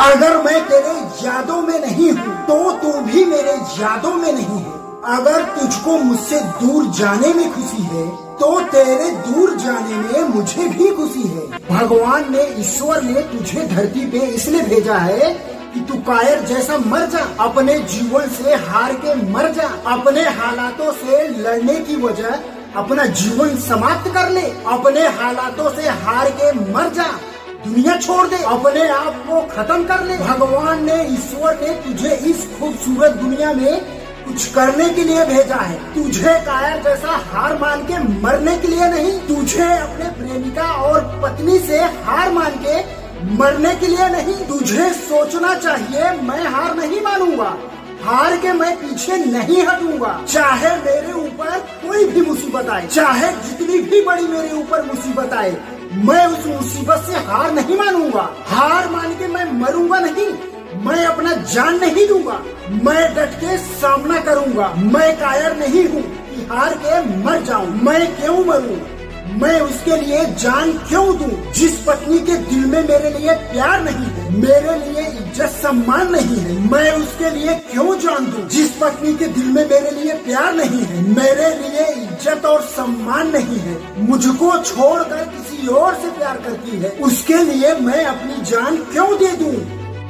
अगर मैं तेरे यादों में नहीं हूँ तो तू भी मेरे यादों में नहीं है। अगर तुझको मुझसे दूर जाने में खुशी है तो तेरे दूर जाने में मुझे भी खुशी है। भगवान ने, ईश्वर ने तुझे धरती पे इसलिए भेजा है कि तू कायर जैसा मर जा, अपने जीवन से हार के मर जा, अपने हालातों से लड़ने की वजह अपना जीवन समाप्त कर ले, अपने हालातों से हार के मर जा, दुनिया छोड़ दे, अपने आप को खत्म कर ले। भगवान ने, ईश्वर ने तुझे इस खूबसूरत दुनिया में कुछ करने के लिए भेजा है, तुझे कायर जैसा हार मान के मरने के लिए नहीं, तुझे अपने प्रेमिका और पत्नी से हार मान के मरने के लिए नहीं। तुझे सोचना चाहिए मैं हार नहीं मानूंगा, हार के मैं पीछे नहीं हटूंगा, चाहे मेरे ऊपर कोई भी मुसीबत आए, चाहे जितनी भी बड़ी मेरे ऊपर मुसीबत आए, मैं उस मुसीबत से हार नहीं मानूंगा। हार मान के मैं मरूंगा नहीं, मैं अपना जान नहीं दूंगा, मैं डट के सामना करूंगा। मैं कायर नहीं हूँ कि हार के मर जाऊं। मैं क्यों मरूं, मैं उसके लिए जान क्यों दूं? जिस पत्नी के दिल में मेरे लिए प्यार नहीं है, मेरे लिए इज्जत सम्मान नहीं है, मैं उसके लिए क्यों जान दूं? जिस पत्नी के दिल में मेरे लिए प्यार नहीं है, मेरे लिए इज्जत और सम्मान नहीं है, मुझको छोड़कर किसी और से प्यार करती है, उसके लिए मैं अपनी जान क्यों दे दूं?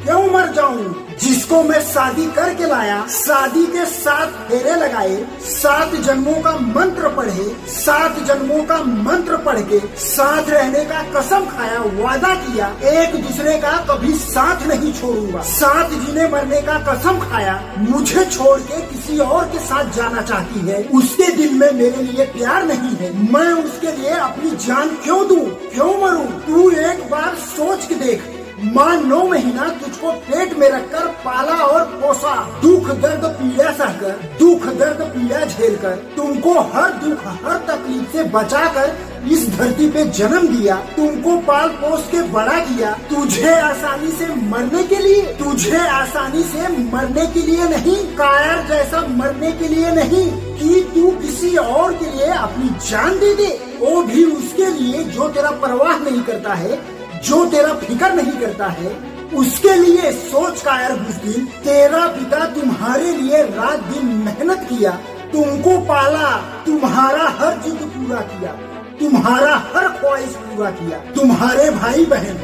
क्यों मर जाऊं? जिसको मैं शादी करके लाया, शादी के 7 फेरे लगाए, 7 जन्मों का मंत्र पढ़े, 7 जन्मों का मंत्र पढ़ के साथ रहने का कसम खाया, वादा किया, एक दूसरे का कभी साथ नहीं छोड़ूंगा, साथ जीने मरने का कसम खाया, मुझे छोड़ के किसी और के साथ जाना चाहती है, उसके दिल में मेरे लिए प्यार नहीं है, मैं उसके लिए अपनी जान क्यों दूं? क्यों मरूं? तू एक बार सोच के देख, माँ 9 महीना तुझको पेट में रखकर पाला और पोसा, दुख दर्द पीड़ा सहकर, दुख दर्द पीड़ा झेलकर, तुमको हर दुख हर तकलीफ से बचाकर इस धरती पे जन्म दिया, तुमको पाल पोस के बड़ा किया, तुझे आसानी से मरने के लिए, तुझे आसानी से मरने के लिए नहीं, कायर जैसा मरने के लिए नहीं कि तू किसी और के लिए अपनी जान दे दे, वो भी उसके लिए जो तेरा परवाह नहीं करता है, जो तेरा फिक्र नहीं करता है, उसके लिए। सोच कायर बुज़दिल, तेरा पिता तुम्हारे लिए रात दिन मेहनत किया, तुमको पाला, तुम्हारा हर जिद पूरा किया, तुम्हारा हर ख्वाहिश पूरा किया, तुम्हारे भाई बहन,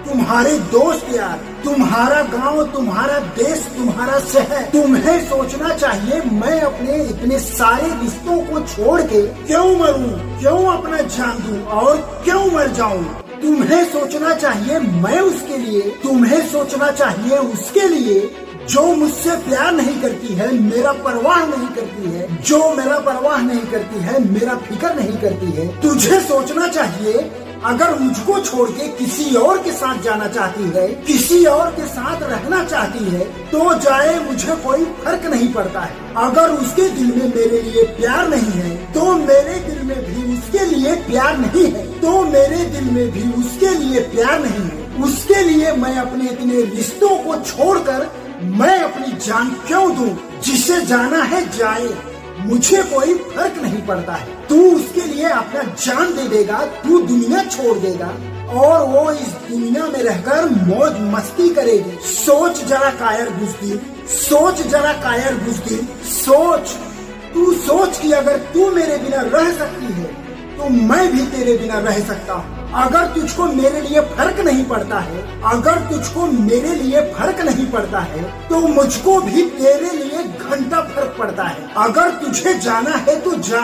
तुम्हारे दोस्त यार, तुम्हारा गांव, तुम्हारा देश, तुम्हारा शहर। तुम्हें सोचना चाहिए मैं अपने इतने सारे रिश्तों को छोड़ के क्यों मरूं, क्यों अपना जान दूं और क्यों मर जाऊं? तुम्हें सोचना चाहिए मैं उसके लिए, तुम्हें सोचना चाहिए उसके लिए जो मुझसे प्यार नहीं करती है, मेरा परवाह नहीं करती है, जो मेरा परवाह नहीं करती है, मेरा फिक्र नहीं करती है। तुझे सोचना चाहिए अगर मुझको छोड़ के किसी और के साथ जाना चाहती है, किसी और के साथ रहना चाहती है तो जाए, मुझे कोई फर्क नहीं पड़ता है। अगर उसके दिल में मेरे लिए प्यार नहीं है तो मेरे दिल में भी उसके लिए प्यार नहीं है, तो मेरे दिल में भी उसके लिए प्यार नहीं है। उसके लिए मैं अपने इतने रिश्तों को छोड़कर मैं अपनी जान क्यों दूं? जिसे जाना है जाए, मुझे कोई फर्क नहीं पड़ता है। तू उसके लिए अपना जान दे देगा, तू दुनिया छोड़ देगा और वो इस दुनिया में रहकर मौज मस्ती करेगी। सोच जरा कायर बुज़दिल, सोच जरा कायर बुज़दिल, सोच, तू सोच कि अगर तू मेरे बिना रह सकती है तो मैं भी तेरे बिना रह सकता हूँ। अगर तुझको मेरे लिए फर्क नहीं पड़ता है, अगर तुझको मेरे लिए फर्क नहीं पड़ता है तो मुझको भी तेरे लिए घंटा फर्क पड़ता है। अगर तुझे जाना है तो जा,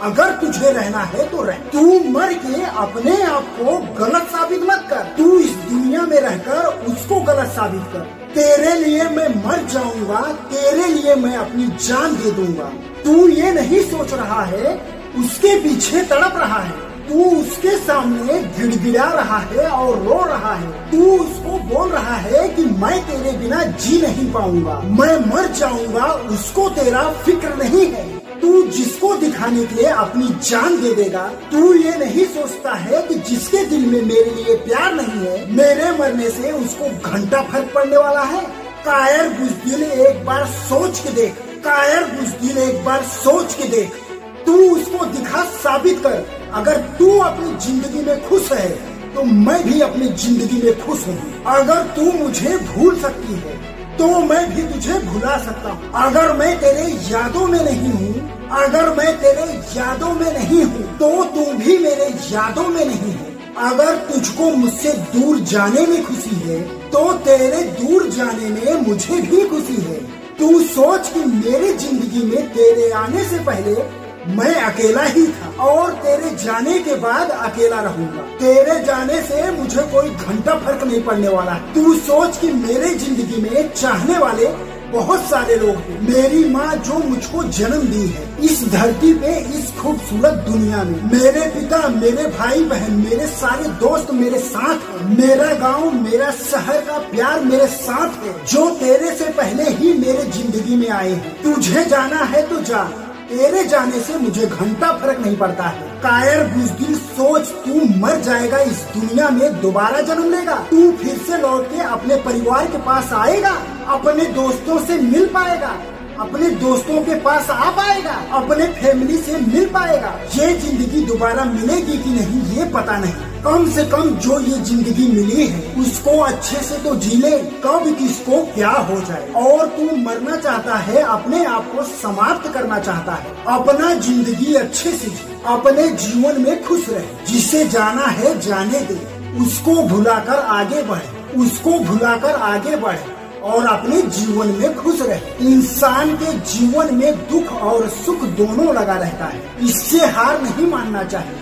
अगर तुझे रहना है तो रह। तू मर के अपने आप को गलत साबित मत कर, तू इस दुनिया में रहकर उसको गलत साबित कर। तेरे लिए मैं मर जाऊंगा, तेरे लिए मैं अपनी जान दे दूंगा। तू ये नहीं सोच रहा है, उसके पीछे तड़प रहा है, तू उसके सामने गिड़गिड़ा रहा है और रो रहा है, तू उसको बोल रहा है कि मैं तेरे बिना जी नहीं पाऊंगा, मैं मर जाऊंगा, उसको तेरा फिक्र नहीं है। तू जिसको दिखाने के लिए अपनी जान दे देगा, तू ये नहीं सोचता है कि जिसके दिल में मेरे लिए प्यार नहीं है, मेरे मरने से उसको घंटा फर्क पड़ने वाला है। कायर बुज़दिल एक बार सोच के देख, कायर बुज़दिल एक बार सोच के देख, तू उसको दिखा, साबित कर। अगर तू अपनी जिंदगी में खुश है तो मैं भी अपनी जिंदगी में खुश हूँ। अगर तू मुझे भूल सकती है तो मैं भी तुझे भुला सकता हूँ। अगर मैं तेरे यादों में नहीं हूँ, अगर मैं तेरे यादों में नहीं हूँ, तो तू भी मेरे यादों में नहीं है। अगर तुझको मुझसे दूर जाने में खुशी है तो तेरे दूर जाने में मुझे भी खुशी है। तू सोच कि मेरी जिंदगी में तेरे आने से पहले मैं अकेला ही था और तेरे जाने के बाद अकेला रहूंगा। तेरे जाने से मुझे कोई घंटा फर्क नहीं पड़ने वाला। तू सोच कि मेरे जिंदगी में चाहने वाले बहुत सारे लोग हैं। मेरी माँ जो मुझको जन्म दी है इस धरती पे, इस खूबसूरत दुनिया में, मेरे पिता, मेरे भाई बहन, मेरे सारे दोस्त मेरे साथ हैं। मेरा गांव, मेरा शहर का प्यार मेरे साथ है, जो तेरे से पहले ही मेरे जिंदगी में आए हैं। तुझे जाना है तो जा, तेरे जाने से मुझे घंटा फर्क नहीं पड़ता है। कायर बुज़दिल सोच, तू मर जाएगा, इस दुनिया में दोबारा जन्म लेगा। तू फिर से लौट के अपने परिवार के पास आएगा, अपने दोस्तों से मिल पाएगा, अपने दोस्तों के पास आ पाएगा, अपने फैमिली से मिल पाएगा। ये जिंदगी दोबारा मिलेगी कि नहीं ये पता नहीं। कम से कम जो ये जिंदगी मिली है उसको अच्छे से तो जी ले, कब किसको क्या हो जाए। और तू मरना चाहता है, अपने आप को समाप्त करना चाहता है, अपना जिंदगी अच्छे से जी, अपने जीवन में खुश रहे। जिसे जाना है जाने दे, उसको भुलाकर आगे बढ़े, उसको भुलाकर आगे बढ़े और अपने जीवन में खुश रहे। इंसान के जीवन में दुख और सुख दोनों लगा रहता है, इससे हार नहीं मानना चाहिए।